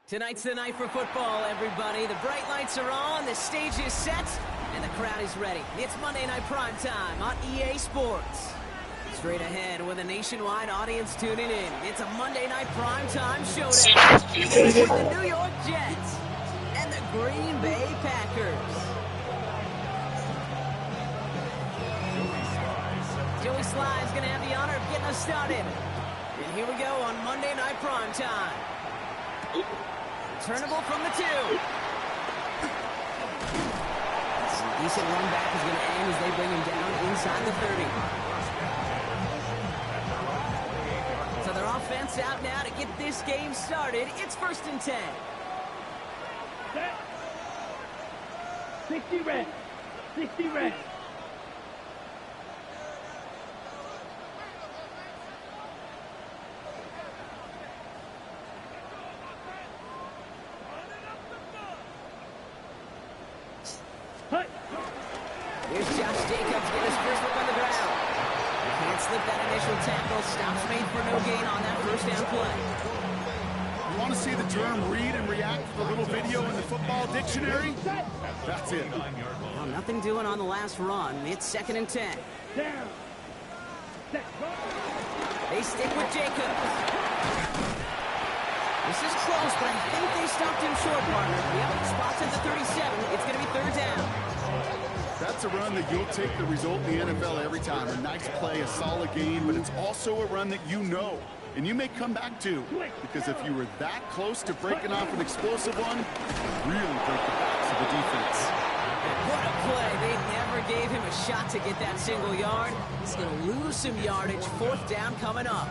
Tonight's the night for football, everybody. The bright lights are on, the stage is set, and the crowd is ready. It's Monday Night Prime Time on EA Sports. Straight ahead with a nationwide audience tuning in. It's a Monday Night Prime Time showdown between the New York Jets and the Green Bay Packers. Joey Sly's going to have the honor of getting us started. And here we go on Monday Night Prime Time. Turnable from the 2. Decent run back is going to aim as they bring him down inside the 30. So their offense out now to get this game started. It's 1st and 10. Set. 60 red. 60 red. Here's Josh Jacobs getting his first look on the ground. Can't slip that initial tackle. Stops made for no gain on that first down play. You want to see the term read and react for the little video in the football dictionary? That's it. Well, nothing doing on the last run. It's 2nd and 10. Down. Set. They stick with Jacobs. This is close, but I think they stopped him short, partner. Yep, spots at the 37. It's going to be 3rd down. That's a run that you'll take the result in the NFL every time. A nice play, a solid game, but it's also a run that you know, and you may come back to, because if you were that close to breaking off an explosive one, really break the backs of the defense. What a play. They never gave him a shot to get that single yard. He's going to lose some yardage. 4th down coming up.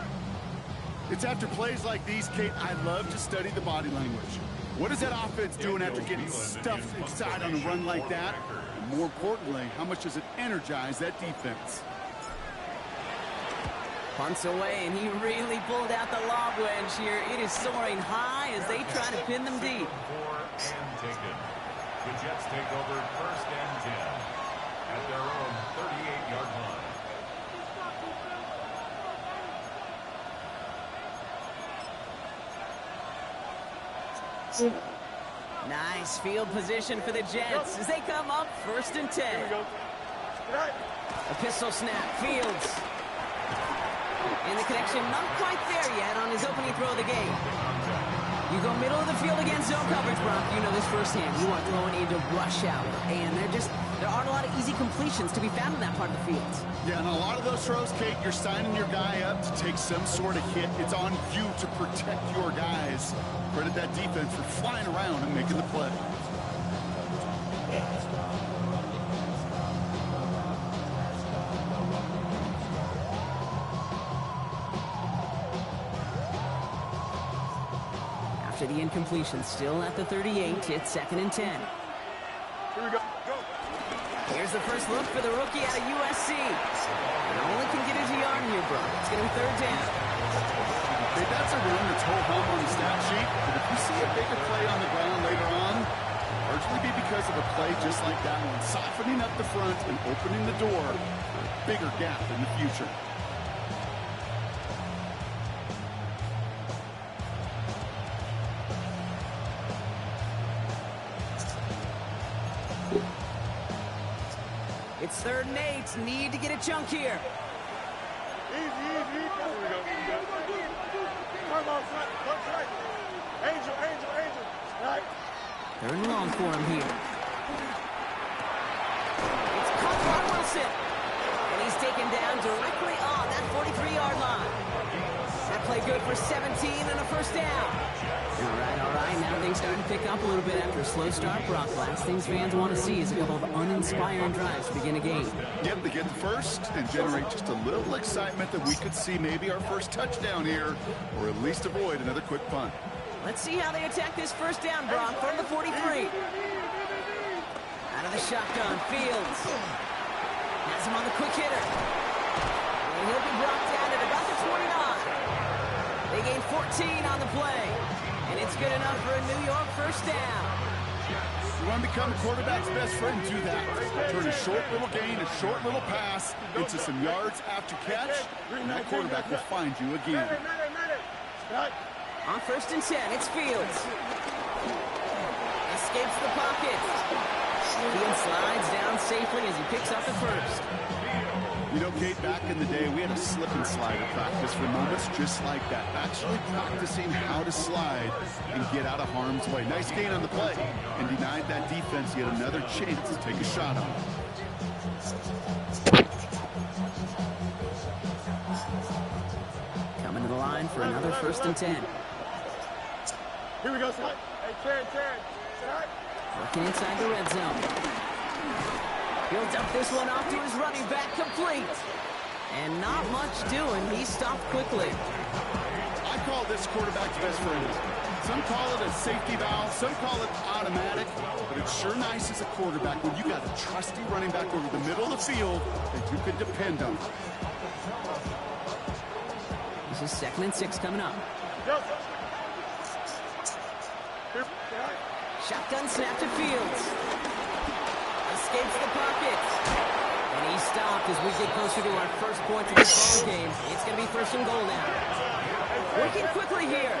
It's after plays like these, Kate, I love to study the body language. What is that offense doing after getting stuffed inside on a run like that? And more importantly, how much does it energize that defense? Punts away, and he really pulled out the lob wedge here. It is soaring high as they try to pin them deep. The Jets take over 1st and 10 at their own 38-yard line. Nice field position for the Jets as they come up 1st and 10. A pistol snap, Fields. And the connection not quite there yet on his opening throw of the game. You go middle of the field against zone coverage, Brock. You know this firsthand. You are throwing into rush hour. And there aren't a lot of easy completions to be found in that part of the field. Yeah, and a lot of those throws, Kate, you're signing your guy up to take some sort of hit. It's on you to protect your guys. Credit that defense for flying around and making the play. After the incompletion, still at the 38, it's 2nd and 10. Here we go. Here's the first look for the rookie out of USC. And all he can get is a yard here, bro. It's going to be 3rd down. Hey, that's a run that's ho-hum on the stat sheet, but if you see a bigger play on the ground later on, largely be because of a play just like that one, softening up the front and opening the door for a bigger gap in the future. It's 3rd and 8. Need to get a chunk here. Easy. There we go. Come on, right. Angel. Right. 3rd and long for him here. It's caught by Wilson. And he's taken down directly on that 43-yard line. That play good for 17 and a 1st down. All right. Now things starting to pick up a little bit after a slow start, Brock. Last things fans want to see is a couple of uninspiring drives to begin a game. Yep, they get the first and generate just a little excitement that we could see maybe our first touchdown here, or at least avoid another quick punt. Let's see how they attack this 1st down, Brock, from the 43. Out of the shotgun, Fields. Has him on the quick hitter. And he'll be brought down at about the 29. They gain 14 on the play. And it's good enough for a New York 1st down. You want to become a quarterback's best friend, do that. Turn a short little gain, a short little pass into some yards after catch, and that quarterback will find you again. On 1st and 10, it's Fields. Escapes the pocket. Fields slides down safely as he picks up the first. You know, Kate, back in the day, we had a slip and slide at practice for moments just like that. Actually practicing how to slide and get out of harm's way. Nice gain on the play, and denied that defense yet another chance to take a shot on it. Coming to the line for another 1st and 10. Here we go, son. Hey, Karen. Working inside the red zone. He'll dump this one off to his running back, complete. And not much doing. He stopped quickly. I call this quarterback's best friend. Some call it a safety valve, some call it automatic, but it's sure nice as a quarterback when you got a trusty running back over the middle of the field that you can depend on. This is 2nd and 6 coming up. Shotgun snap to Fields. Escapes the pocket. And he stopped as we get closer to our first point of this ball game. It's going to be 1st and goal now. Working quickly here.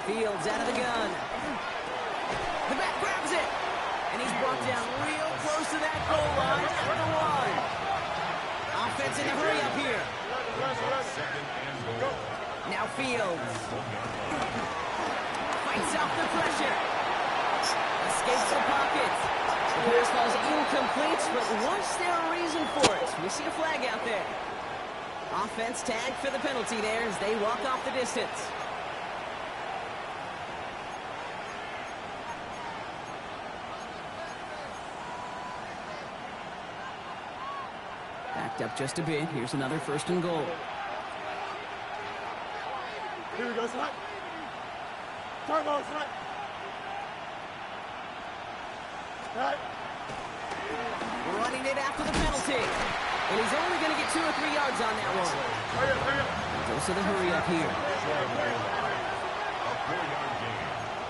Fields out of the gun. The back grabs it. And he's brought down real close to that goal line at the 1. Offense in a hurry up here. Now Fields. Fights off the pressure. Escapes the pocket. The pass ball's incomplete, but was there a reason for it? We see a flag out there. Offense tagged for the penalty there as they walk off the distance. Backed up just a bit. Here's another 1st and goal. Here we go, son. Turbo, son. Right. Running it after the penalty. And he's only going to get 2 or 3 yards on that one. Hurry up. Goes to the hurry up here. A 4-yard gain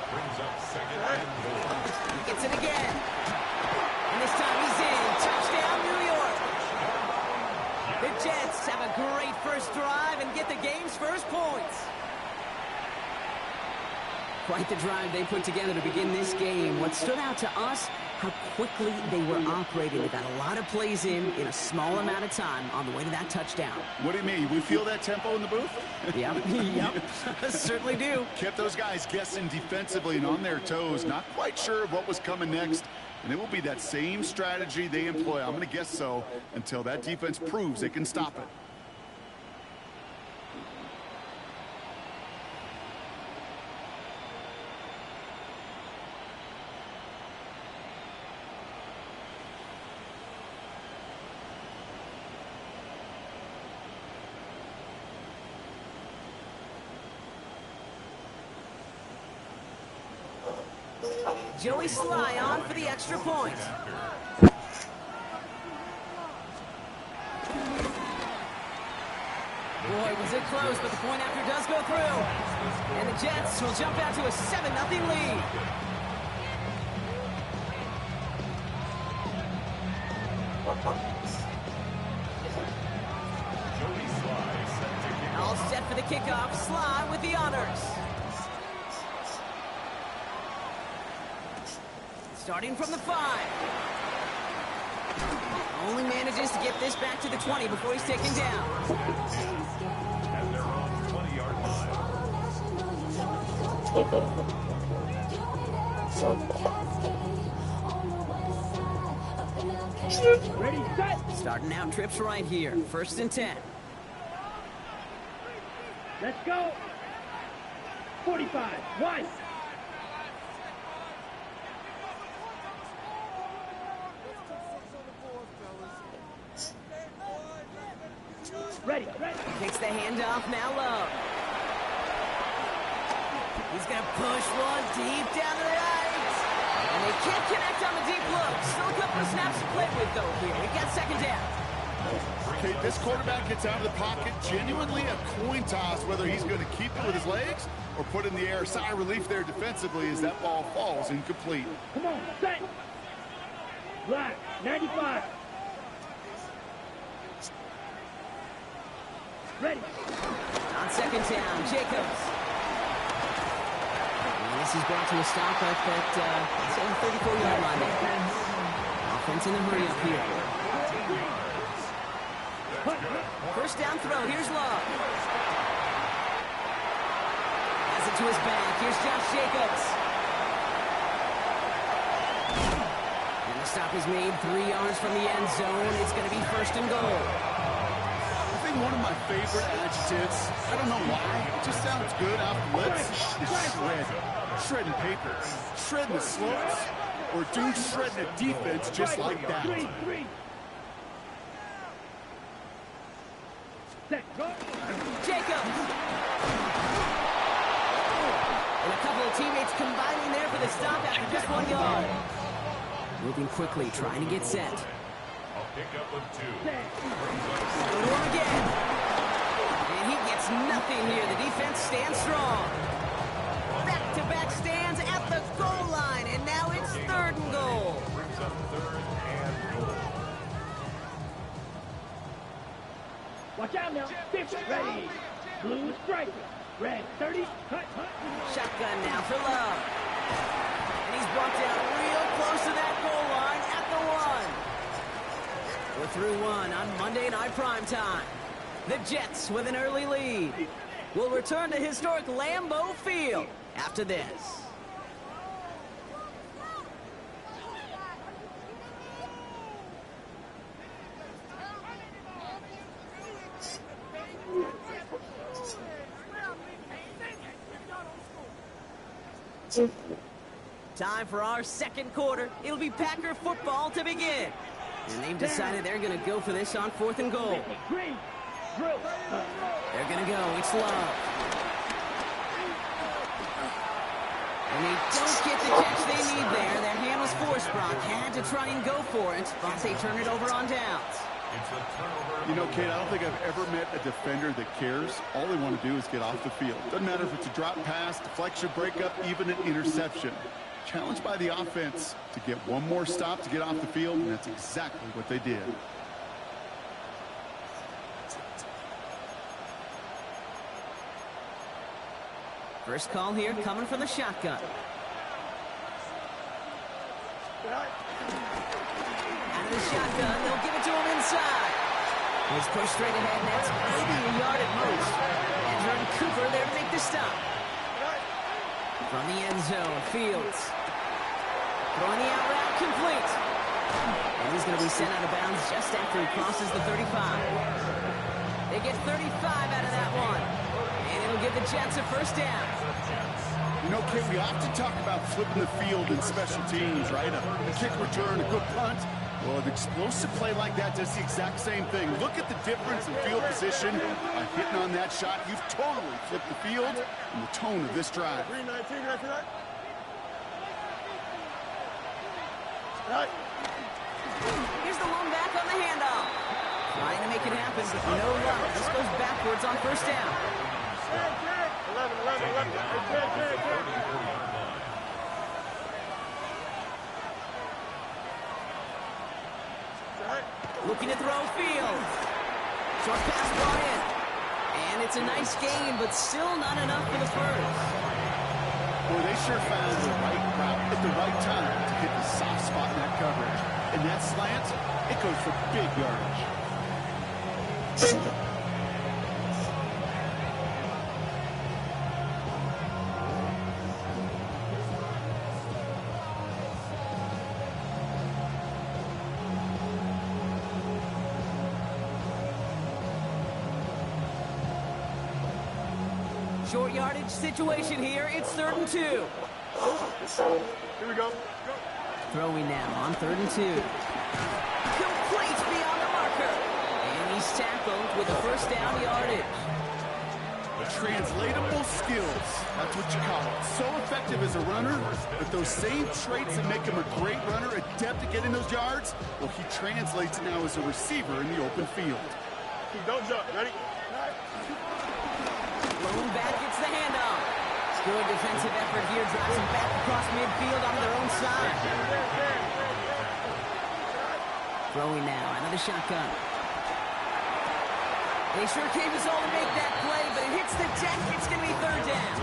brings up 2nd and goal. He gets it again. And this time he's in. Touchdown, New York. The Jets have a great first drive and get the game's first points. Quite the drive they put together to begin this game. What stood out to us, how quickly they were operating. They got a lot of plays in a small amount of time on the way to that touchdown. What do you mean? We feel that tempo in the booth? Yep, certainly do. Kept those guys guessing defensively and on their toes, not quite sure of what was coming next. And it will be that same strategy they employ, I'm going to guess so, until that defense proves they can stop it. Joey Sly on for the extra point. Boy, was it close, but the point after does go through. And the Jets will jump out to a 7-0 lead. All set for the kickoff. Sly with the honors. Starting from the 5. Only manages to get this back to the 20 before he's taken down. At their own 20-yard line. Ready, set. Starting out trips right here. 1st and 10. Let's go. 45. 1. Ready. Takes the handoff, now low. He's going to push one deep down the right. And they can't connect on the deep look. Still a couple of snaps to play with, though, here. We got 2nd down. Okay, this quarterback gets out of the pocket, genuinely a coin toss whether he's going to keep it with his legs or put in the air. Sigh of relief there defensively as that ball falls incomplete. Come on, set. Black, 95. Ready. On second down, Jacobs. And this is brought to a stop at that 34-yard line there. Offense in the hurry up here. First down throw. Here's Love. Pass it to his back. Here's Josh Jacobs. And the stop is made 3 yards from the end zone. It's going to be first and goal. I think one of my favorite adjectives, I don't know why, it just sounds good off the lips, is shred. Shredding papers, shredding the slopes, or dude shredding a defense just like that. Jacobs. And a couple of teammates combining there for the stop after just 1 yard. Moving quickly, trying to get set. I'll pick up with 2. Go to him again. And he gets nothing here. The defense stands strong. Back-to-back stands at the goal line, and now it's third and goal. Brings up 3rd and goal. Watch out now. 50. Ready. Blue striker. Red 30. Hut. Shotgun now for Love. And he's brought down real close to that goal line at the 1. We're through 1 on Monday Night Primetime. The Jets with an early lead. Will return to historic Lambeau Field after this. Time for our second quarter. It'll be Packer football to begin. And they've decided they're going to go for this on 4th and goal. They're going to go. It's Love. And they don't get the catch they need there. Their hand was forced. Brock had to try and go for it, but they turn it over on downs. You know, Kate, I don't think I've ever met a defender that cares. All they want to do is get off the field. Doesn't matter if it's a drop pass, deflection, breakup, even an interception. Challenged by the offense to get one more stop to get off the field, and that's exactly what they did. First call here coming from the shotgun. Out of the shotgun, they'll give it to him inside. He's pushed straight ahead, and that's maybe a yard at most. And Jordan Cooper there to make the stop. From the end zone, Fields. Throwing the out route complete. And he's going to be sent out of bounds just after he crosses the 35. They get 35 out of that one. And it'll give the Jets a first down. You know, Kate, we often talk about flipping the field in special teams, right? A kick return, a good punt. Well, an explosive play like that does the exact same thing. Look at the difference in field position. By hitting on that shot, you've totally flipped the field and the tone of this drive. 319, right? Here's the lone back on the handoff. Trying to make it happen, but no luck. This goes backwards on first down. 11. Looking to throw Fields. Short pass Bryant. And it's a nice gain, but still not enough for the first. Well, they sure found the right route at the right time to hit the soft spot in that coverage. And that slant, it goes for big yardage. Short yardage situation here. It's 3rd and 2. Here we go. Throwing now on 3rd and 2. Complete beyond the marker. And he's tackled with a first down yardage. Translatable skills. That's what you call it. So effective as a runner, but those same traits that make him a great runner, adept at getting those yards, well, he translates now as a receiver in the open field. Don't jump. Ready? Lone back gets the handoff. Good defensive effort here. Drives him back across midfield on their own side. Throwing now. Another shotgun. They sure came us all to make that play, but it hits the deck. It's going to be third down.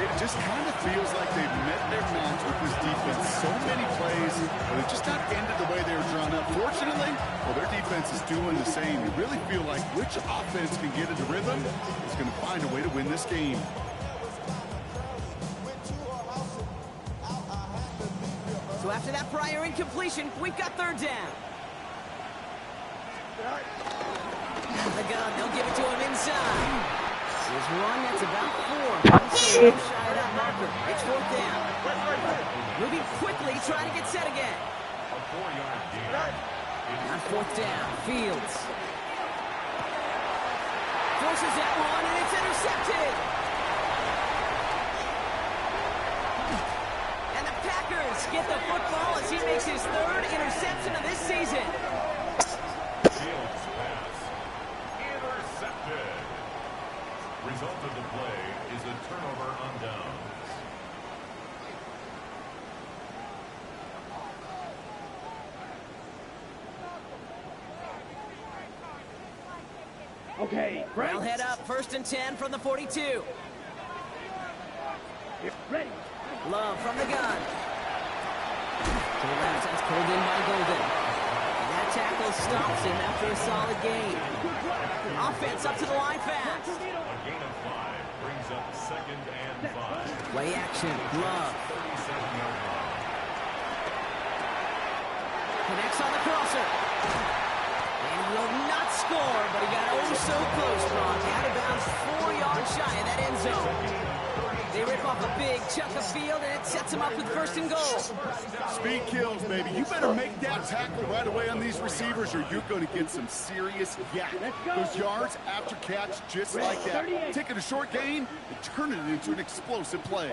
It just kind of feels like they've met their match with this defense. So many plays, but it just not ended the way they were drawn up. Fortunately, well, their defense is doing the same. You really feel like which offense can get into rhythm is going to find a way to win this game. So after that prior incompletion, we've got third down. The gun, they'll give it to him inside. There's one that's about 4. So shy of that marker. It's fourth down. Moving quickly, trying to get set again. A 4-yard gain. On fourth down, Fields. Forces that one, and it's intercepted. And the Packers get the football as he makes his 3rd interception of this season. Fields pass. Intercepted. Result of the play is a turnover on downs. Okay, Frank. They'll head up 1st and 10 from the 42. Ready. Love from the gun. To the left, that's pulled in by Golden. And that tackle stops him after a solid gain. Offense up to the line fast. A gain of 5 brings up 2nd and 5. Play action, Love. 37-yard line. Connects on the crosser. And he will not score, but he got oh so close, Brock. Out of bounds 4 yards shy of that end zone. They rip off a big chunk of field, and it sets him up with 1st and goal. Speed kills, baby. You better make that tackle right away on these receivers, or you're going to get some serious yak. Those yards after catch, just like that. Taking a short gain and turning it into an explosive play.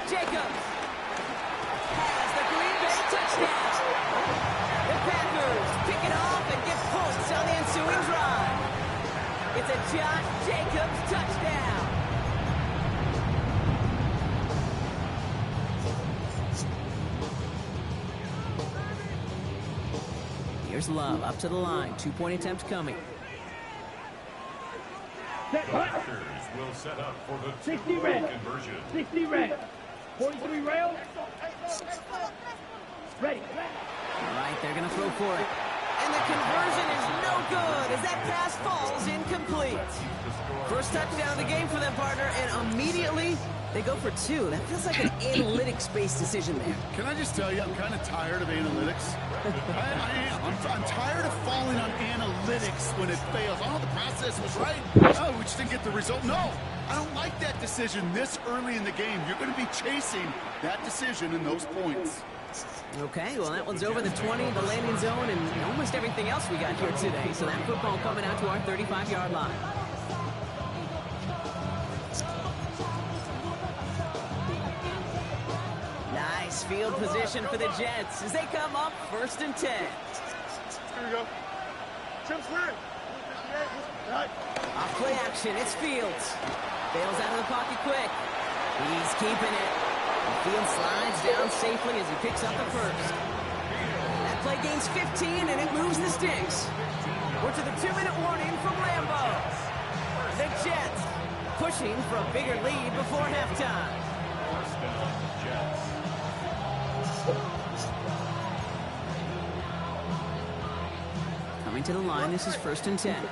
Jacobs has the Green Bay touchdown. The Packers pick it off and get points on the ensuing drive. It's a Josh Jacobs touchdown. Here's Love up to the line. 2-point attempt coming. Packers will set up for the 60 red. conversion. 60 red. 43 rail. Ready. All right, they're going to throw for it. And the conversion is no good as that pass falls incomplete. First touchdown of the game for them, partner, and immediately they go for 2. That feels like an analytics-based decision there. Can I just tell you, I'm kind of tired of analytics. I am. I'm tired of falling on analytics when it fails. Oh, the process was right. Oh, we just didn't get the result. No, I don't like that decision this early in the game. You're going to be chasing that decision and those points. Okay, well, that one's over the 20, the landing zone, and almost everything else we got here today. So that football coming out to our 35-yard line. Nice field position for the Jets as they come up 1st and 10. Here we go. Chip's clear. Off play action, it's Fields. Bails out of the pocket quick. He's keeping it. And Fields slides down safely as he picks up the first. That play gains 15, and it moves the sticks. We're to the 2-minute warning from Lambeau. The Jets pushing for a bigger lead before halftime. First down, Jets. Coming to the line, this is 1st and 10.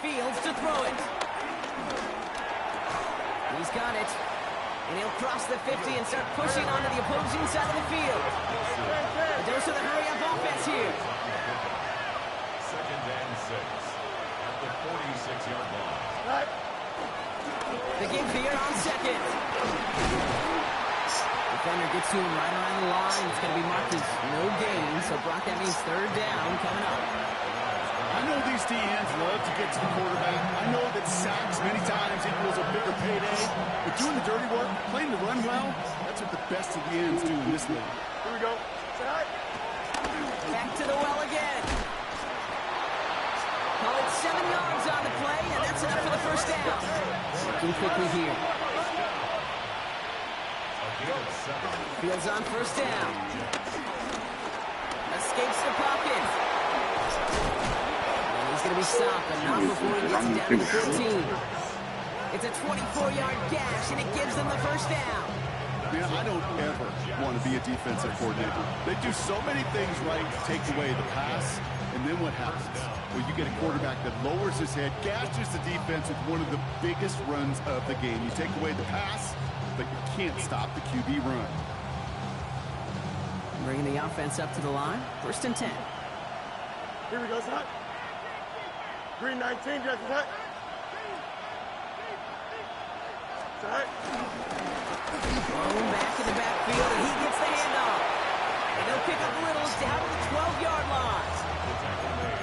Fields to throw it. He's got it. And he'll cross the 50 and start pushing onto the opposing side of the field. A dose of the hurry-up offense here. 2nd and 6 at the 46-yard line. The give here on 2nd. Defender gets to him right around the line. It's going to be marked as no gain. So, Brock, that means 3rd down coming up. I know these DNs love to get to the quarterback. I know that sacks many times equals a bigger payday. But doing the dirty work, playing the run well, that's what the best of the ends do in this league. Here we go. Back to the well again. 7 yards on the play, and that's enough for the first down. Working quickly here. Fields on first down. Escapes the pocket. And he's going to be stopped, but not before he gets down to the 14. It's a 24-yard gash, and it gives them the first down. Man, I don't ever want to be a defensive coordinator. They do so many things right to take away the pass, and then what happens? Well, you get a quarterback that lowers his head, gashes the defense with one of the biggest runs of the game. You take away the pass, but you can't stop the QB run. Bringing the offense up to the line. First and 10. Here we go, Zach. Green 19, Jack, Zach. Zach. Thrown back in the backfield, and he gets the handoff. And they'll pick up Little down to the 12-yard line.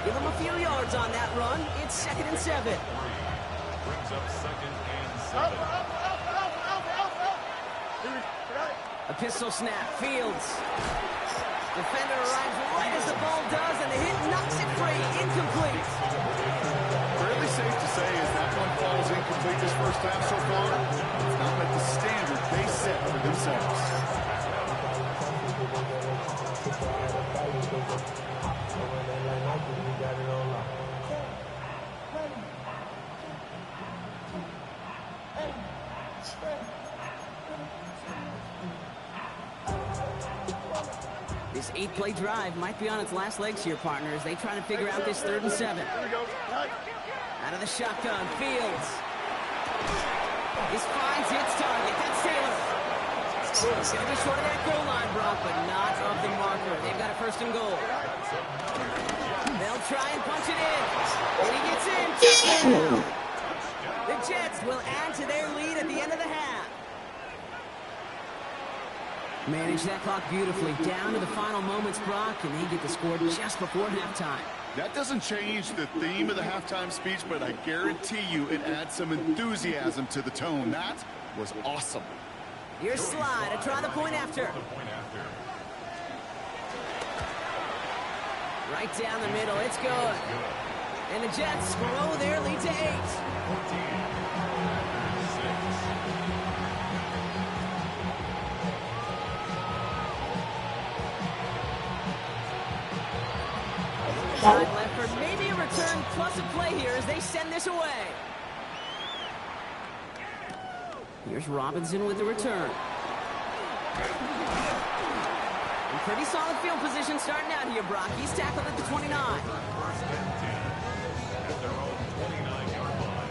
Give him a few yards on that run. It's 2nd and 7. Brings up 2nd and 7. A pistol snap. Fields. Defender arrives right as the ball does, and the hit knocks it free. Incomplete. Fairly safe to say as that one falls incomplete this first half so far, it's not like the standard they set for themselves. This 8-play drive might be on its last legs here, partners. They try to figure out this 3rd and 7. Out of the shotgun, Fields. This finds its target. That's Taylor. He's going to be short of that goal line, Brock, but not of the marker. They've got a 1st and goal. They'll try and punch it in. And he gets in. Touchdown. The Jets will add to their lead at the end of the half. Manage that clock beautifully. Down to the final moments, Brock, and they get the score just before halftime. That doesn't change the theme of the halftime speech, but I guarantee you it adds some enthusiasm to the tone. That was awesome. Here's Slide to try the point after. Right down the middle. It's good. And the Jets grow their lead to 8. Time left for maybe a return plus a play here as they send this away. Here's Robinson with the return. And pretty solid field position starting out here, Brock. He's tackled at the 29. First and 10 at their own 29-yard line.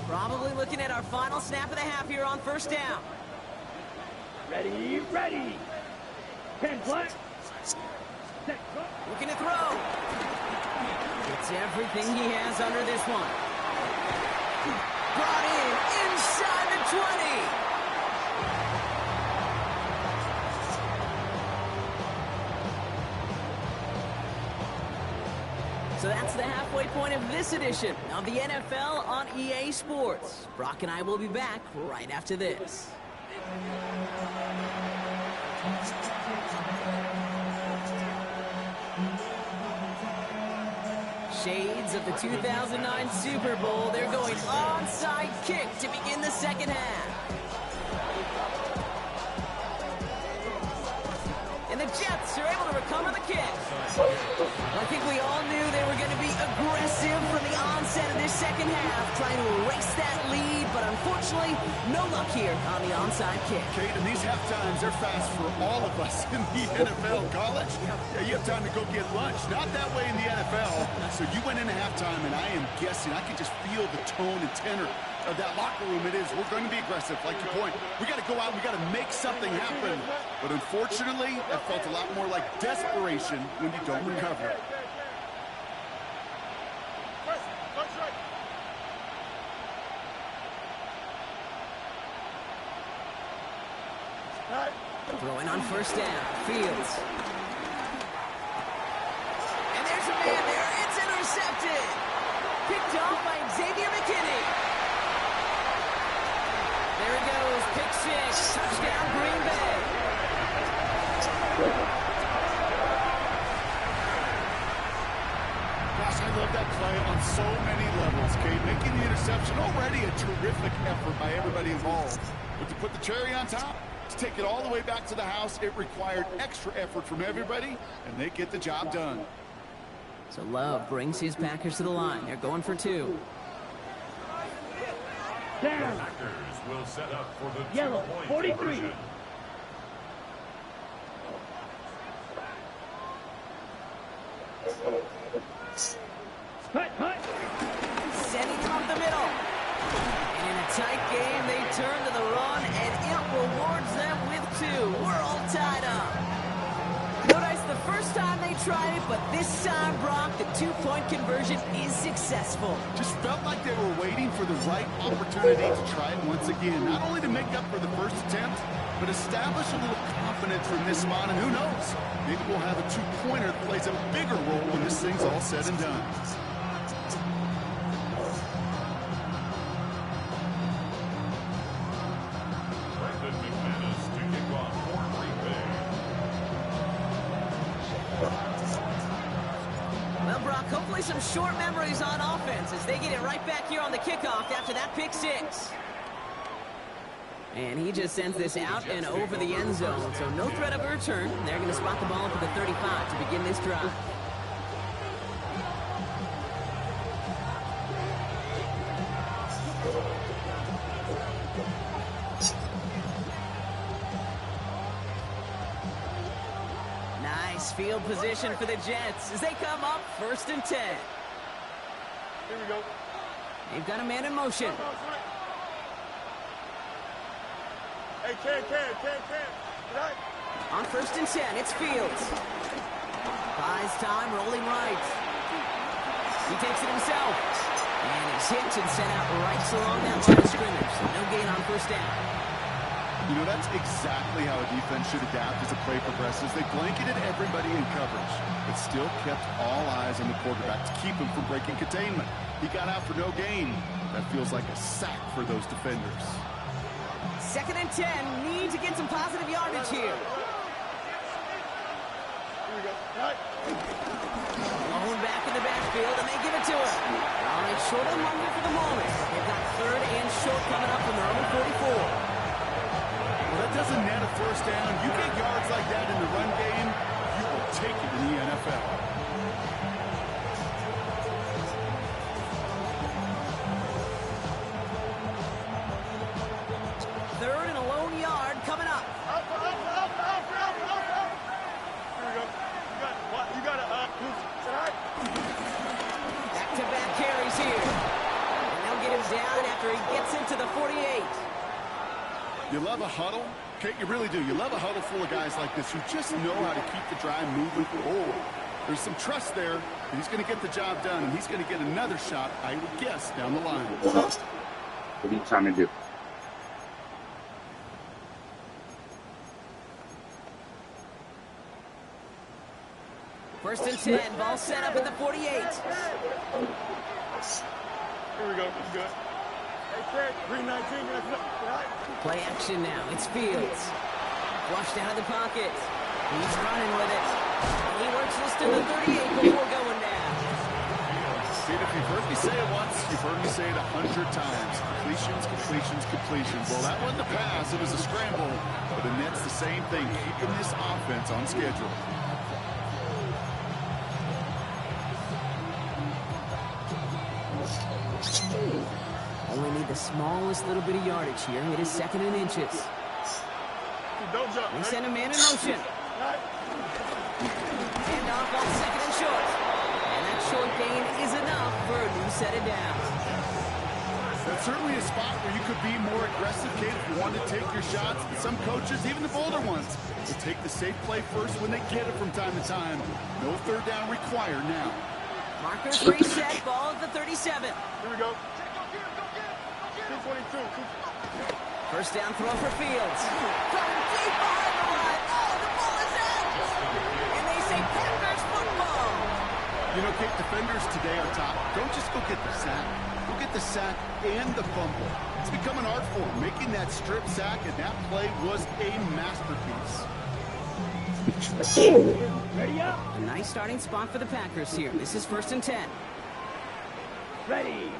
Probably looking at our final snap of the half here on first down. Ready, ready. 10 play. Looking to throw. It's everything he has under this one. Brought in inside the 20. So that's the halfway point of this edition of the NFL on EA Sports. Brock and I will be back right after this. Shades of the 2009 Super Bowl. They're going onside kick to begin the second half. And the Jets are able to recover the kick. I think we all knew they were going to be aggressive from the onset of this second half, trying to erase that lead, but unfortunately, no luck here on the onside kick. Kate, and these half times, they're fast for all of us in the NFL. College, yeah, you have time to go get lunch. Not that way in the NFL. So you went into halftime, and I am guessing, I can just feel the tone and tenor of that locker room. It is, we're going to be aggressive, like your point. We got to go out, we got to make something happen. But unfortunately, that felt a lot more like desperation when you don't recover it. Throwing on first down, Fields. And there's a man there. It's intercepted. Picked off by Xavier McKinney. There he goes. Pick 6. Touchdown, Green Bay. Gosh, I love that play on so many levels, Kate. Making the interception, already a terrific effort by everybody involved. But to put the cherry on top, to take it all the way back to the house, it required extra effort from everybody, and they get the job done. So Love brings his Packers to the line. They're going for 2. The Packers will set up for the Yellow, 2-point 43. conversion. Hut. Sending him up the middle. And in a tight game, they turn to the run, and it rewards them with 2. We're all tied up. Notice the first time they tried it, but this time, Brock, the 2-point conversion is successful. Just felt like they were waiting for the right opportunity to try it once again. Not only to make up for the first attempt, but establish a little confidence from this spot, and who knows? Maybe we'll have a 2-pointer that plays a bigger role when this thing's all said and done. Well, Brock, hopefully some short memories on offense as they get it right back here on the kickoff after that pick 6. And he just sends this out and over the end zone, so no threat of a return. They're going to spot the ball for the 35 to begin this drive. Nice field position for the Jets as they come up 1st and 10. Here we go. They've got a man in motion. Hey, Ken. Right. On 1st and 10, it's Fields. Buys time, rolling right. He takes it himself. And he's hit and sent out right along that line of scrimmage. So no gain on 1st down. You know, that's exactly how a defense should adapt as a play progresses. They blanketed everybody in coverage, but still kept all eyes on the quarterback to keep him from breaking containment. He got out for no gain. That feels like a sack for those defenders. 2nd and 10, need to get some positive yardage here. Here we go. Right. Lone back in the backfield, and they give it to him. All right, short on longer for the moment. They've got 3rd and short coming up from their own 44. Well, that doesn't net a 1st down. You get yards like that in the run game, you will take it in the NFL. 3rd and a lone yard coming up. Up. Here we go. You got to right. Back-to-back carries here. And they'll get him down after he gets into the 48. You love a huddle? Kate, you really do. You love a huddle full of guys like this who just know how to keep the drive moving forward. There's some trust there that he's going to get the job done, and he's going to get another shot, I would guess, down the line. What are you trying to do? First and 10, ball set up at the 48. Here we go. It's good. Hey, Ken. Green 19. Right. Play action now. It's Fields. Flushed out of the pocket. He's running with it. He works this to the 38 before going down. See, if you've heard me say it once, you've heard me say it 100 times. Completions. Well, that wasn't a pass. It was a scramble. But the net's the same thing, keeping this offense on schedule. Only need the smallest little bit of yardage here. It is 2nd and inches. Don't jump. They send a man in motion. Hand off on 2nd and short. And that short gain is enough for a new set of downs. That's certainly a spot where you could be more aggressive, Kate, if you want to take your shots. But some coaches, even the bolder ones, will take the safe play first when they get it from time to time. No 3rd down required now. Markers reset, ball at the 37. Here we go. 222. 1st down throw for Fields. Throwing deep behind the line. Oh, the ball is out. And they say Packers football. You know, Okay, defenders today are top. Don't just go get the sack. Go get the sack and the fumble. It's become an art form. Making that strip sack and that play was a masterpiece. Ready up. A nice starting spot for the Packers here. This is 1st and 10. Ready.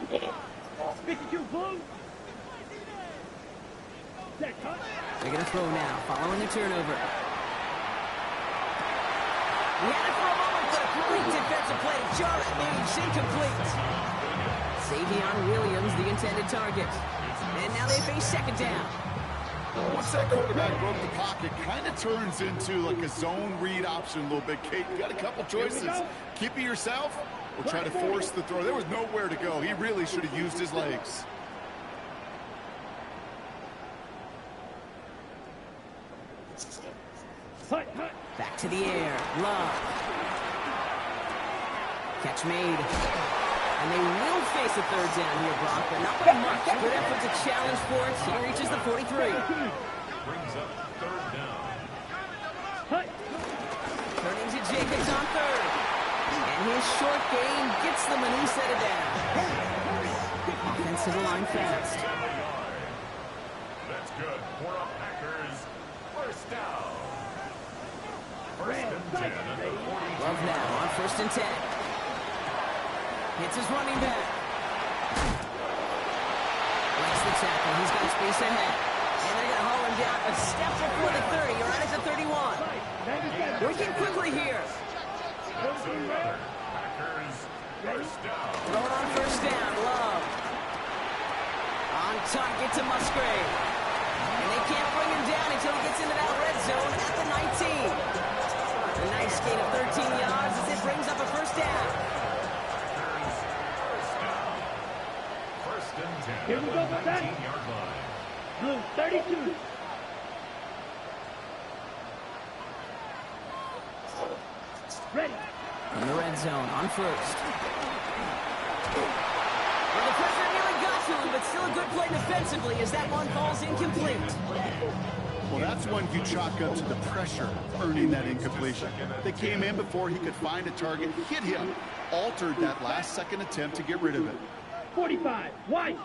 52 blue. Set cut. They're going to throw now, following the turnover. He had it for a moment, but a great defensive play to jar it loose, incomplete. Savion Williams, the intended target. And now they face 2nd down. Once that quarterback broke the pocket, kind of turns into like a zone read option a little bit. Kate, you got a couple choices. Keep it yourself or try to force the throw. There was nowhere to go. He really should have used his legs. Back to the air. Love. Catch made. And they will face a 3rd down here, Brock, but not by much. Good effort to challenge for it. He reaches the 43. Brings up 3rd down. Turning to Jacobs on 3rd. And his short game gets them, and he set it down. Offensive line fast. That's good for the Packers. 1st down. 1st and 10 at the 42. Love now on 1st and 10. Hits his running back. Breaks the tackle. He's got space ahead. And they're going to haul him down a step before the 30. You're right at the 31. Working quickly here. That's another. Packers. 1st down. Throwing on 1st down. Love. On target to Musgrave. And they can't bring him down until he gets into that red zone at the 19. A nice gain of 13 yards as it brings up a 1st down. Here we go, 19-yard line. Blue 32. Ready. In the red zone on 1st. Well, the pressure nearly got to him, but still a good play defensively as that one falls incomplete. Well, that's one you chalk up to the pressure earning that incompletion. They came in before he could find a target, hit him, altered that last-second attempt to get rid of it. 45. White.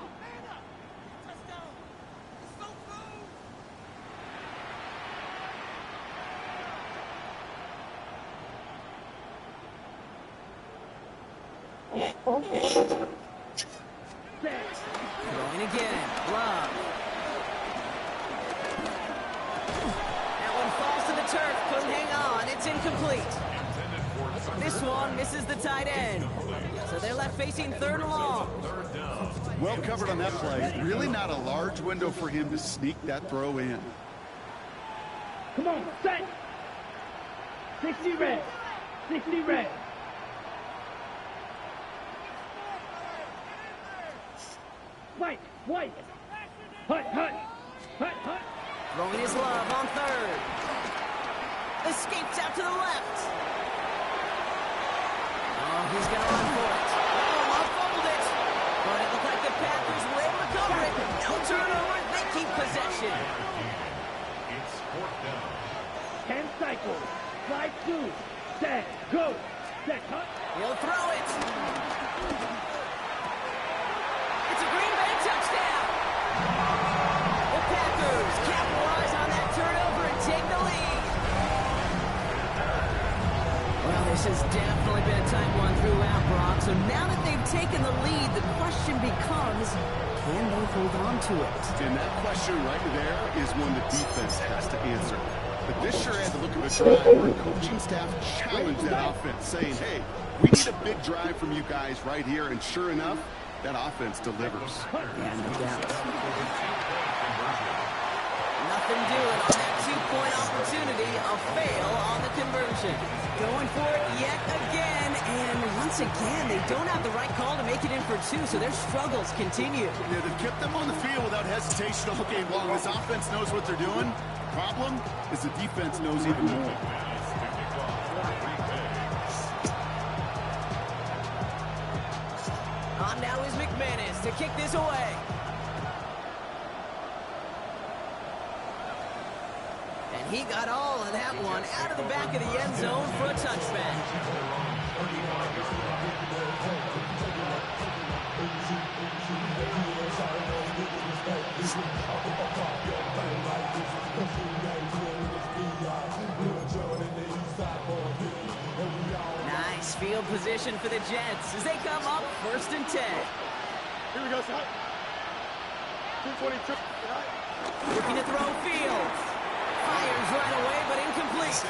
Throwing again. Love. That one falls to the turf. Couldn't hang on. It's incomplete. This one misses the tight end. So they're left facing 3rd and long. Well covered on that play. Really not a large window for him to sneak that throw in. Come on, set. 60 red. 60 red. White, white. Hut, hut. Hut, hut. Throwing his love on 3rd. Escapes out to the left. Oh, he's going to run for it. Oh, fumbled it. But it looked like the Packers were able to cover it. No turnover. They keep possession. It's 4th down. 10 cycles. Slide 2. Set. Go. Set. Hut. He'll throw it. It's a Green Bay touchdown. The Packers capitalize on that turnover and take the lead. Well, this has definitely been a tight one throughout, Brock. So now that they've taken the lead, the question becomes, can they hold on to it? And that question right there is one the defense has to answer. But this sure had the look of a drive where the coaching staff challenged that offense, saying, hey, we need a big drive from you guys right here. And sure enough, that offense delivers. Yeah, no doubt. Nothing doing on that 2-point opportunity. A fail on the conversion. Going for it yet again. And once again, they don't have the right call to make it in for 2, so their struggles continue. Yeah, they've kept them on the field without hesitation all game long. This offense knows what they're doing. Problem is the defense knows even more. On now is McManus to kick this away. And he got all of that one out of the back of the end zone for a touchback. Nice field position for the Jets as they come up 1st and 10. Here we go, son. 222. Looking to throw Fields. Fires right away, but incomplete.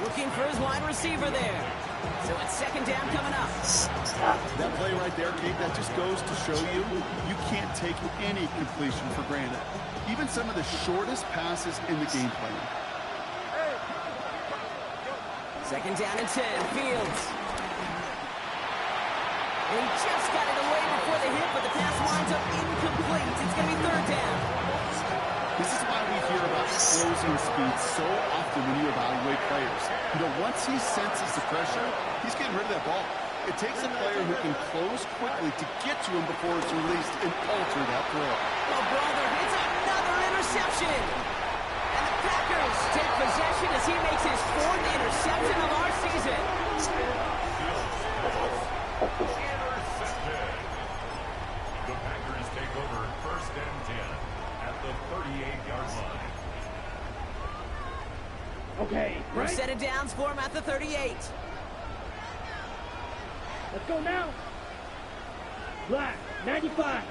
Looking for his wide receiver there. So it's 2nd down coming up. That play right there, Kate, that just goes to show you can't take any completion for granted. Even some of the shortest passes in the game plan. 2nd down and 10. Fields. And he just got it away before the hit, but the pass winds up incomplete. It's going to be 3rd down. This is why we hear about closing speed so often when you evaluate players. You know, once he senses the pressure, he's getting rid of that ball. It takes a player who can close quickly to get to him before it's released and alter that throw. Oh, brother, it's another interception. And the Packers take possession as he makes his 4th interception of our season. Intercepted. The Packers take over 1st and 10 at the 38-yard line. Okay, We're right? set of downs for him at the 38. Let's go now. Black, 95.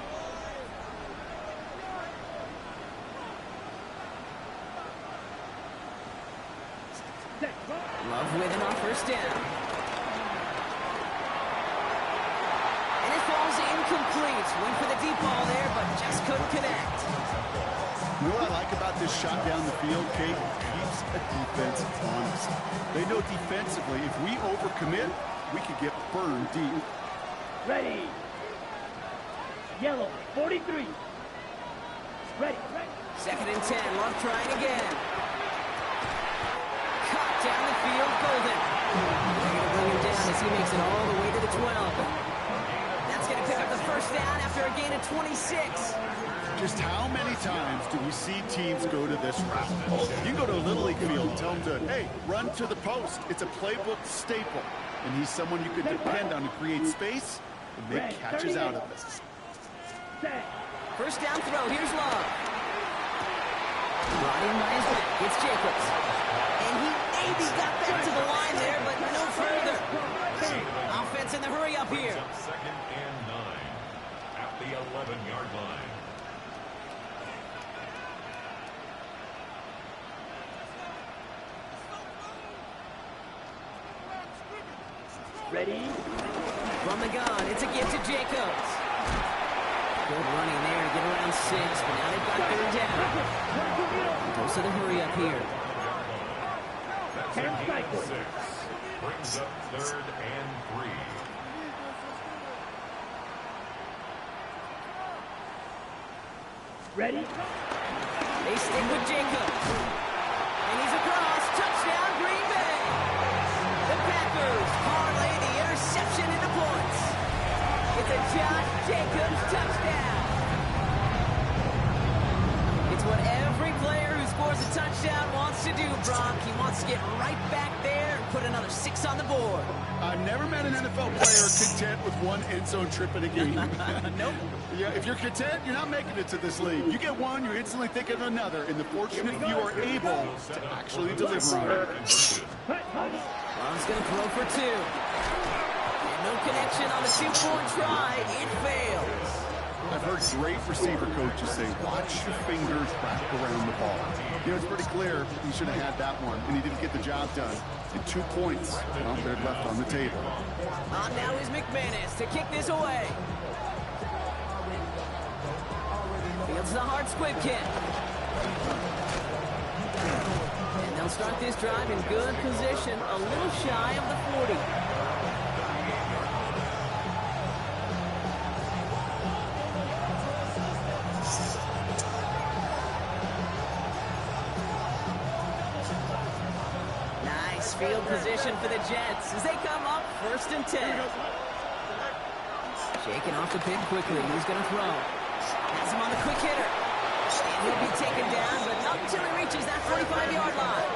Love with him on 1st down. And it falls incomplete. Went for the deep ball there, but just couldn't connect. You know what I like about this shot down the field, Kate? It keeps a defense honest. They know defensively, if we overcommit, we could get burned deep. Ready. Yellow, 43. Ready. 2nd and 10. Love trying again. Cut down the field. Golden. They're going to bring him down as he makes it all the way to the 12. That's going to pick up the 1st down after a gain of 26. Just how many times do we see teams go to this route? You go to a Little League field and tell them to, hey, run to the post. It's a playbook staple. And he's someone you could depend on to create space and make catches out of it. 1st down throw. Here's Love. Brought in by his back. It's Jacobs. And he maybe got back to the line there, but no further. Offense in the hurry up here. 2nd and 9 at the 11-yard line. Ready. From the gun, it's a gift to Jacobs. Good running there to get around 6, but now they've got 3rd down. Goes to the hurry up here. That's a gain of 6. Brings up 3rd and 3. Ready. They stick with Jacobs. And he's across. Touchdown, Green Bay. The Packers parlay the interception into points. It's a Josh Jacobs touchdown. It's what every player who scores a touchdown wants to do, Brock. He wants to get right back there and put another 6 on the board. I've never met an NFL player content with one end zone trip in a game. Nope. Yeah, if you're content, you're not making it to this league. You get one, you instantly think of another, and the fortunate few are able to actually deliver on it. Love's going to throw for 2. And no connection on the 2-point try. It fails. I've heard great receiver coaches say, watch your fingers wrap around the ball. You know, it's pretty clear he should have had that one, and he didn't get the job done. And 2 points, well, they're left on the table. On now is McManus to kick this away. Fields the hard squib kick. And they'll start this drive in good position, a little shy of the 40. Nice field position for the Jets as they come up 1st and 10. Shaking off the pick quickly. He's going to throw. Has him on the quick hitter. And he'll be taken down, but not until he reaches that 45-yard line.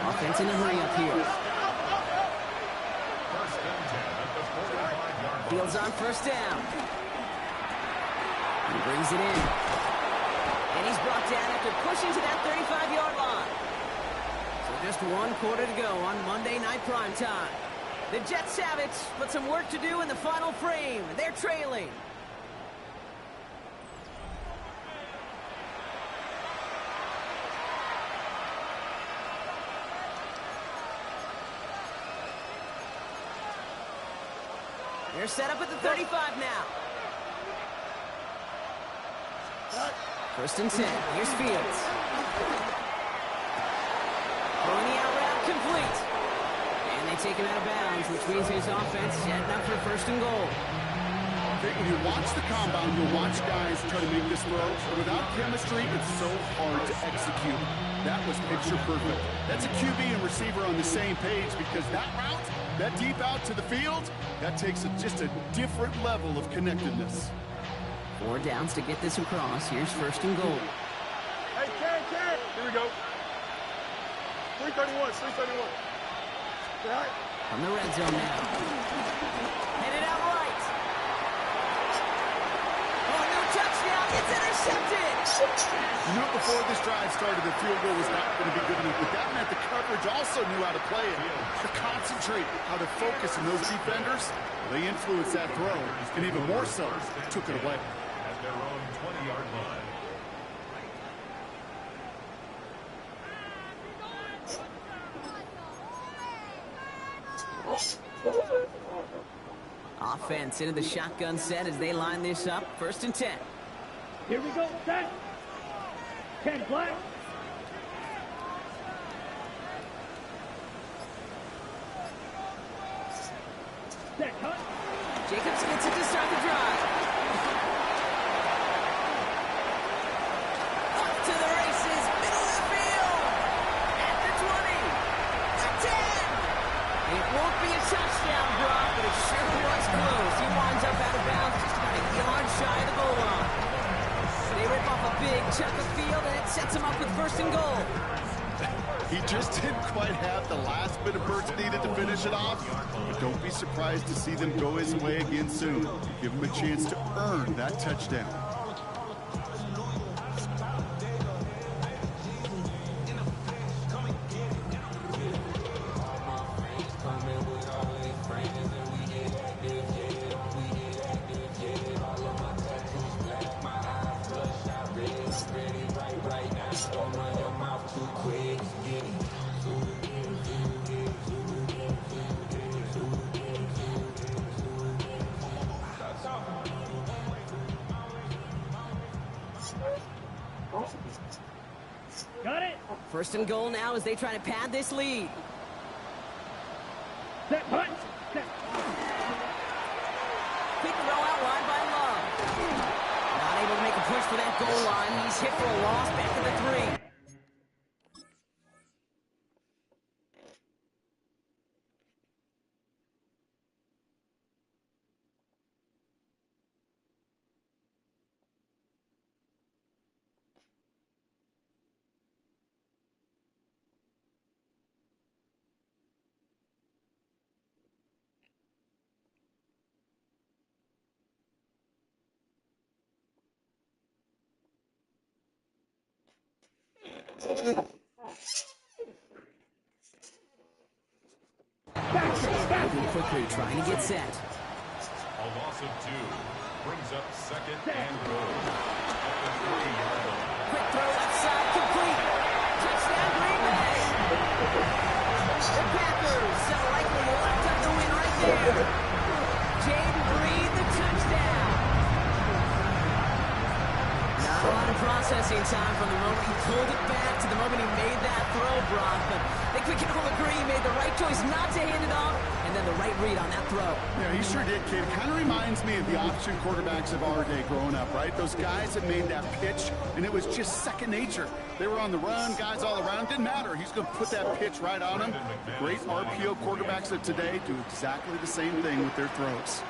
Offense in a hurry up here. Fields on first down. He brings it in. And he's brought down after pushing to that 35-yard line. So just 1 quarter to go on Monday Night Primetime. The Jets have it, but some work to do in the final frame. They're trailing. They're set up at the 35 now. First and 10. Here's Fields. Throwing the out route complete. And they take him out of bounds, which means his offense setting up for first and goal. When you watch the combine, you'll watch guys try to make this throw, but without chemistry, it's so hard to execute. That was picture perfect. That's a QB and receiver on the same page, because that route, that deep out to the field, that takes just a different level of connectedness. 4 downs to get this across. Here's first and goal. Hey, Ken. Here we go. 331. Right. From the red zone now. Headed out right. Oh, no touchdown. It's intercepted. You knew before this drive started the field goal was not going to be good enough, but that meant the coverage also knew how to play it, to concentrate, how to focus, and those defenders, they influenced that throw, and even more so, took it away. At their own 20-yard line. Offense into the shotgun set as they line this up. First and 10. Here we go, set. 10 black. Set cut. Jacobs gets it to start the drive. Up to the races, middle of the field. At the 20. The 10. It won't be a touchdown, Brock, but it sure was close. He winds up out of bounds just about a yard shy of the goal line. They rip off a big chunk of field, and it sets him up with first and goal. He just didn't quite have the last bit of burst needed to finish it off, but don't be surprised to see them go his way again soon. Give him a chance to earn that touchdown. Got it. First and goal now as they try to pad this lead. Set punt. Set. Quick throw out wide by Love. Not able to make a push for that goal line. He's hit for a loss back to the 3. Moving quickly, trying to get set. A loss of 2 brings up second and goal. At the 3-yard line. Quick throw left side, complete. Touchdown, Green Bay. The Packers so likely locked up the win right there. Jaden Breed, the touchdown. Not a lot of processing time from the moment he pulled it back to the moment he made that throw, Brock. But I think we can all agree he made the right choice not to hand it off, and then the right read on that throw. Yeah, he sure did, kid. Kind of reminds me of the option quarterbacks of our day growing up, right? Those guys that made that pitch, and it was just second nature. They were on the run, guys all around. Didn't matter. He's going to put that pitch right on them. Great RPO quarterbacks of today do exactly the same thing with their throws.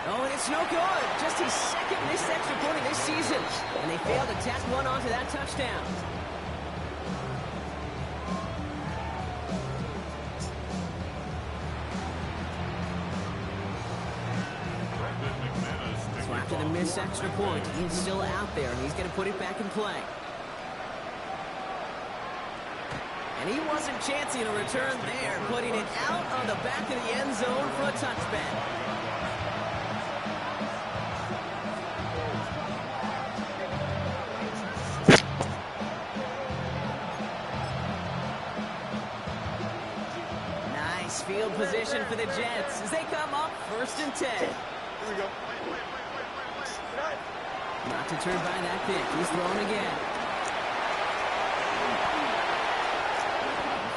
Oh, and it's no good. Just his second missed extra point of this season. And they failed to tack one onto that touchdown. going to miss extra point. He's still out there. He's going to put it back in play. And he wasn't chancing a return there, putting it out on the back of the end zone for a touchback. Nice field position for the Jets as they come up 1st and 10. Here we go. Not to turn by that pick. He's throwing again.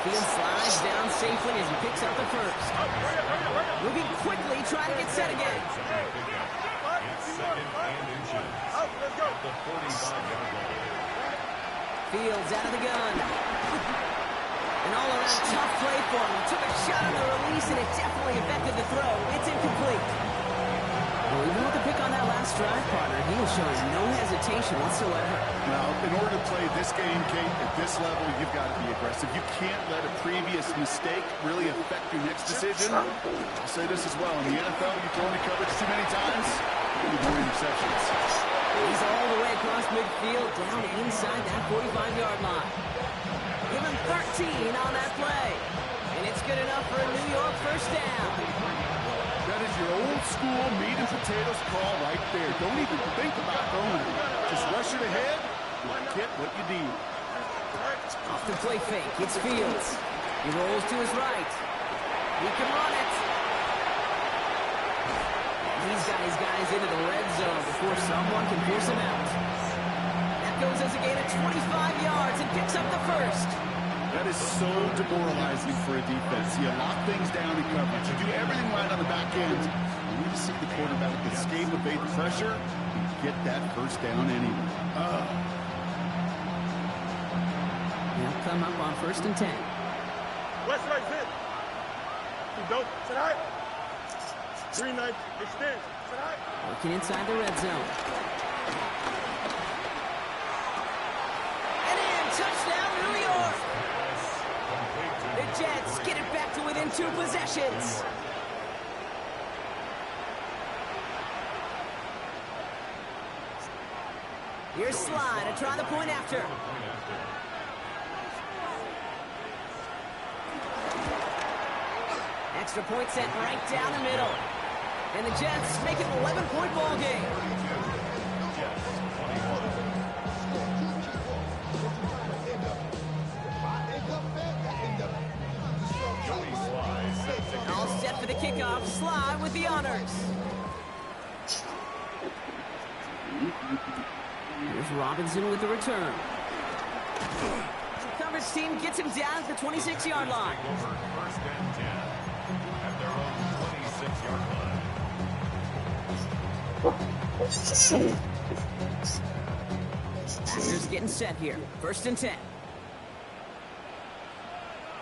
Field slides down safely as he picks up the first. Moving quickly, trying to get set again. Fields out of the gun. An all-around tough play for him. Took a shot on the release, and it definitely affected the throw. It's incomplete. Well, even with the pick on that last drive, partner, he was showing no hesitation whatsoever. Well, in order to play this game, Kate, at this level, you've got to be aggressive. You can't let a previous mistake really affect your next decision. I'll say this as well. In the NFL, you throw into coverage too many times, you need more interceptions. He's all the way across midfield, down inside that 45-yard line. Give him 13 on that play. And it's good enough for a New York first down. That is your old school meat and potatoes call right there. Don't even think about throwing it. Just rush it ahead and get what you need. Off the play fake, it's Fields. He rolls to his right. He can run it. And he's got his guys into the red zone before someone can force him out. That goes as a gain of 25 yards and picks up the first. That is so demoralizing for a defense. You lock things down in coverage. You do everything right on the back end. You need to see the quarterback escape, evade the pressure, and get that first down anyway. They'll come up on 1st and 10. West right fit. You don't. Sit high. Green knife. Extend. Sit high. Working inside the red zone. And in. Touchdown, New York. The Jets get it back to within 2 possessions. Here's Slide to try the point after. Extra point set right down the middle. And the Jets make it an 11-point ball game. All set for the kickoff. Slide with the honors. Here's Robinson with the return. The coverage team gets him down at the 26-yard line. First and 10 at their own 26-yard line. Packers getting set here. 1st and 10.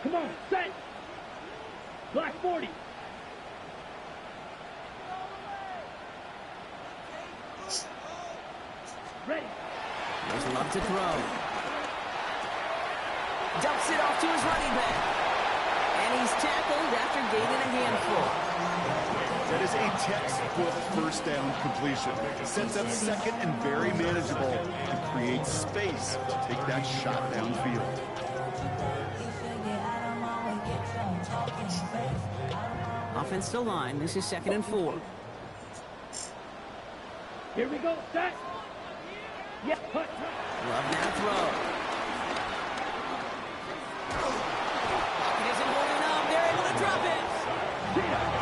Come on, set. Black 40. Ready. There's Love to throw. Dumps it off to his running back. And he's tackled after gaining a handful. That is a textbook first down completion. It sets up second and very manageable to create space to take that shot downfield. Offensive line, this is 2nd and 4. Here we go, set. Yeah, put. Love now throw. Pocket isn't holding up. They're able to drop it.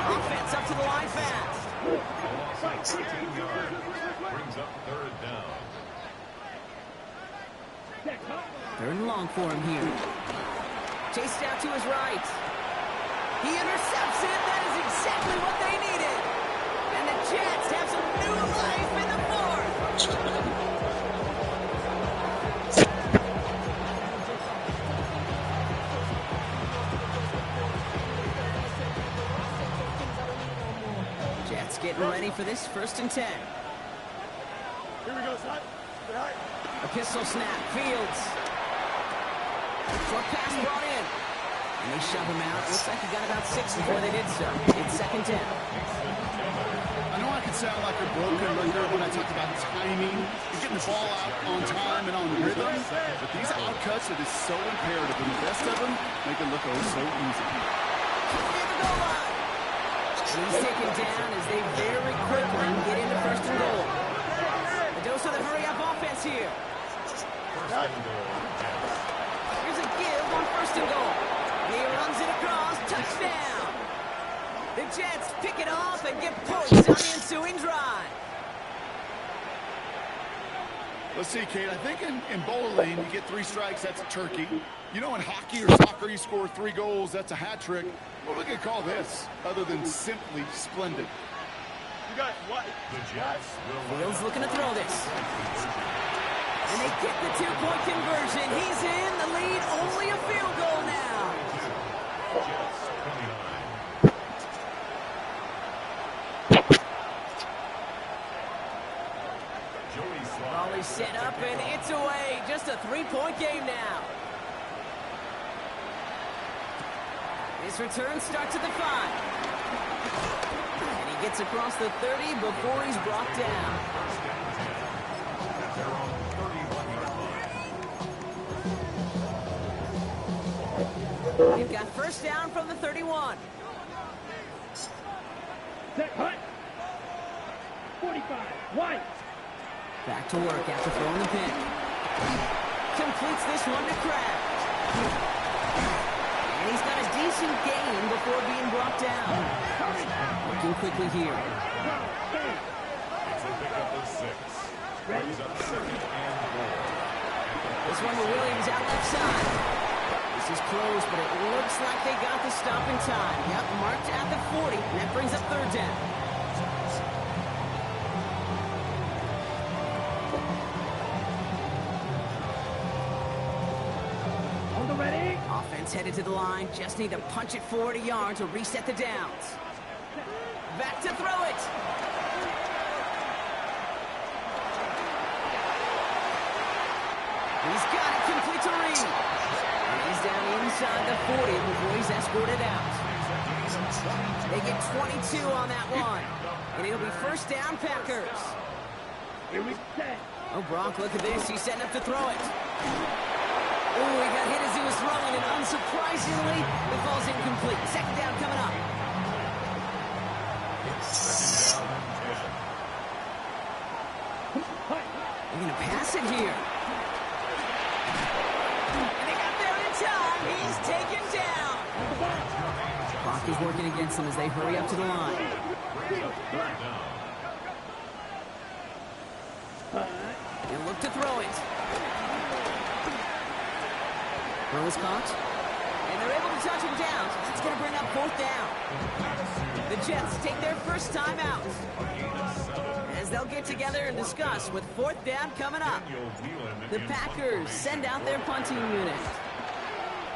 Offense up to the line fast. Loss of 13 yards. Brings up 3rd down. 3rd and long for him here. Chased out to his right. He intercepts it. That is exactly what they needed. And the Jets have some new life in the 4th. Jets getting ready for this 1st and 10. Here we go, son. Sit high. A pistol snap. Fields. Short pass brought in. And they shove him out. Looks like he got about 6 before they did so. It's 2nd and 10. know I can sound like a broken record when I talk about timing and getting the ball out on time and on rhythm, but these outcuts, it is so imperative, and the best of them make it look oh so easy. He's taken down as they very quickly get into first and goal. The dose of the hurry-up offense here. Here's a give on first and goal. He runs it across, touchdown. The Jets pick it off and get points on the ensuing drive. Let's see, Kate, I think in bowling, you get 3 strikes, that's a turkey. You know, in hockey or soccer, you score 3 goals, that's a hat trick. What we could call this, other than simply splendid? You got what? Fields looking to throw this. And they get the 2-point conversion. He's in the lead, only a field goal now. Raleigh set up and it's away. Just a 3-point game now. His return starts at the 5. And he gets across the 30 before he's brought down. They've got first down from the 31. Set, hut. 45, White. Back to work after throwing the pin. Completes this one to Kraft. And he's got a decent gain before being brought down. Looking quickly here. This one with Williams out left side. This is close, but it looks like they got the stop in time. Yep, marked at the 40, and that brings up third down. Offense headed to the line. Just need to punch it forward a yard to reset the downs. Back to throw it. He's got it complete to Reed. And he's down inside the 40 before he's escorted out. They get 22 on that one. And it'll be first down, Packers. Here we set. Oh, Brock, look at this. He's setting up to throw it. Oh, he got hit as he was throwing, and unsurprisingly, it falls incomplete. Second down coming up. They're going to pass it here. And they got there in time. He's taken down. Clock is working against them as they hurry up to the line. They'll look to throw it. Throw is caught. And they're able to touch him down. So that's going to bring up fourth down. The Jets take their first time out. As they'll get together and discuss with fourth down coming up. The Packers send out their punting unit.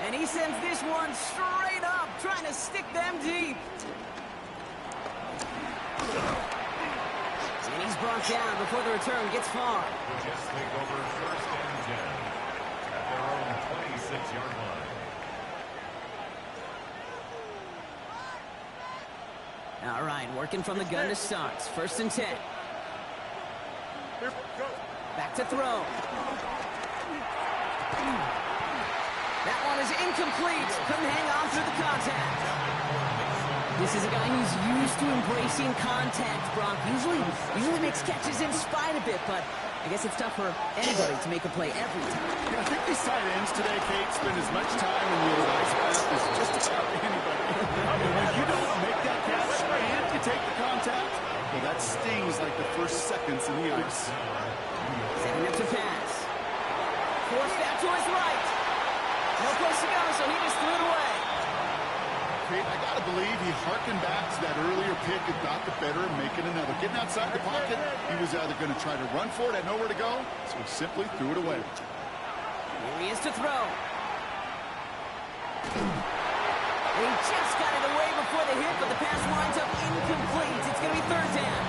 And he sends this one straight up, trying to stick them deep. And he's brought down before the return gets far. The Jets take over first and 10 at their own 26-yard line. All right, working from the gun to start. First and 10. Back to throw. That one is incomplete. Couldn't hang on through the contact. This is a guy who's used to embracing contact, Brock. Usually makes catches in spite of it, but I guess it's tough for anybody to make a play every time. Yeah, I think these tight ends today, Kate, spend as much time in the old ice bath as just about anybody. When you don't make that catch and you take the contact, well, that stings like the first seconds in the ice. Setting up to pass. Forced out to his right. No place to go, so he just threw it away. Kate, I gotta believe he harkened back to that earlier pick and got the better of making another. Getting outside the pocket, he was either going to try to run for it, had nowhere to go, so he simply threw it away. Here he is to throw. He just got it away before the hit, but the pass winds up incomplete. It's going to be third down.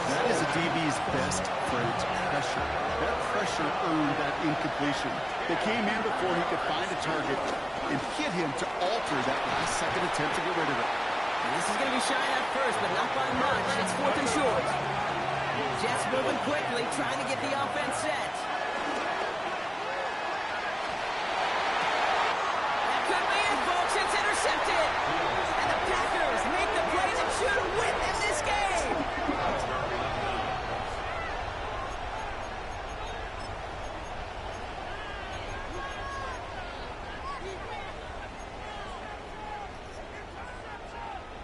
That is a DB's best friend, pressure. That pressure earned that incompletion. They came in before he could find a target and hit him to alter that last-second attempt to get rid of it. And this is going to be shy at first, but not by much. It's 4th and short. Jets moving quickly, trying to get the offense set. That could be it, folks. It's intercepted. And the Packers make the play that should win them this game.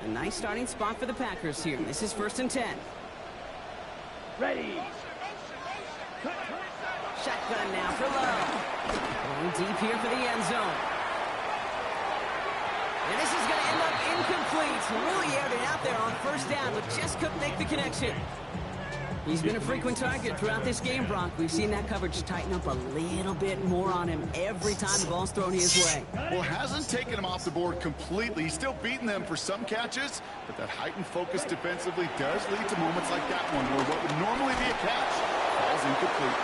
A nice starting spot for the Packers here. This is 1st and 10. Ready. Shotgun now for Love. Going deep here for the end zone. And this is going to end up incomplete. Really aired it out there on 1st down, but just couldn't make the connection. He's been a frequent target throughout this game, Brock. We've seen that coverage tighten up a little bit more on him every time the ball's thrown his way. Well, hasn't taken him off the board completely. He's still beating them for some catches, but that heightened focus defensively does lead to moments like that one where what would normally be a catch falls incomplete.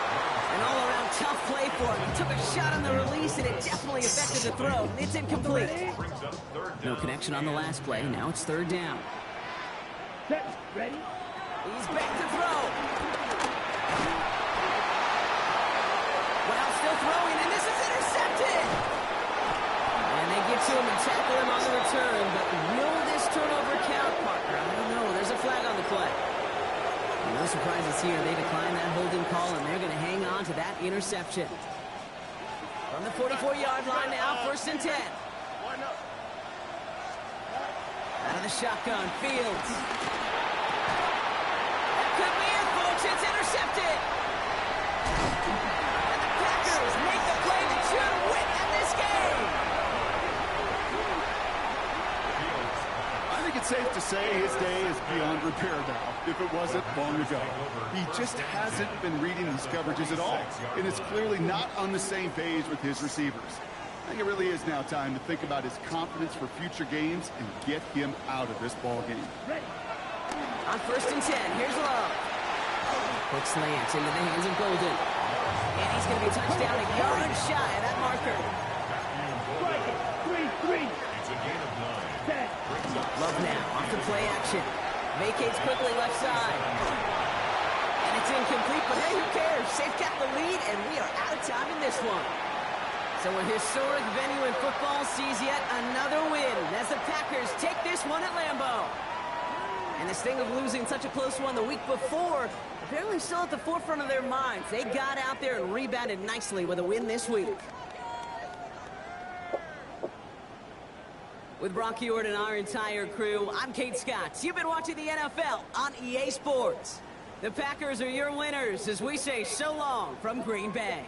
An all-around tough play for him. He took a shot on the release, and it definitely affected the throw. It's incomplete. No connection on the last play. Now it's 3rd down. Set. Ready. He's back to throw. Well, still throwing, and this is intercepted. And they get to him and tackle him on the return, but will this turnover count, partner? I don't know. There's a flag on the play. And no surprises here. They decline that holding call, and they're going to hang on to that interception. From the 44-yard line now, 1st and 10. Out of the shotgun, Fields. It's intercepted. And the Packers make the play that should win them this game. I think it's safe to say his day is beyond repair now, if it wasn't long ago. He just hasn't been reading these coverages at all, and is clearly not on the same page with his receivers. I think it really is now time to think about his confidence for future games and get him out of this ball game. On 1st and 10, here's Love. Quick slant into the hands of Golden. And he's going to be a touchdown, a yard shy of that marker. 3-3. Love now, off the play action. Vacates quickly left side. And it's incomplete, but hey, who cares? They've got the lead, and we are out of time in this one. So a historic venue in football sees yet another win as the Packers take this one at Lambeau. And this thing of losing such a close one the week before, apparently still at the forefront of their minds. They got out there and rebounded nicely with a win this week. With Brock Heward and our entire crew, I'm Kate Scott. You've been watching the NFL on EA Sports. The Packers are your winners as we say so long from Green Bay.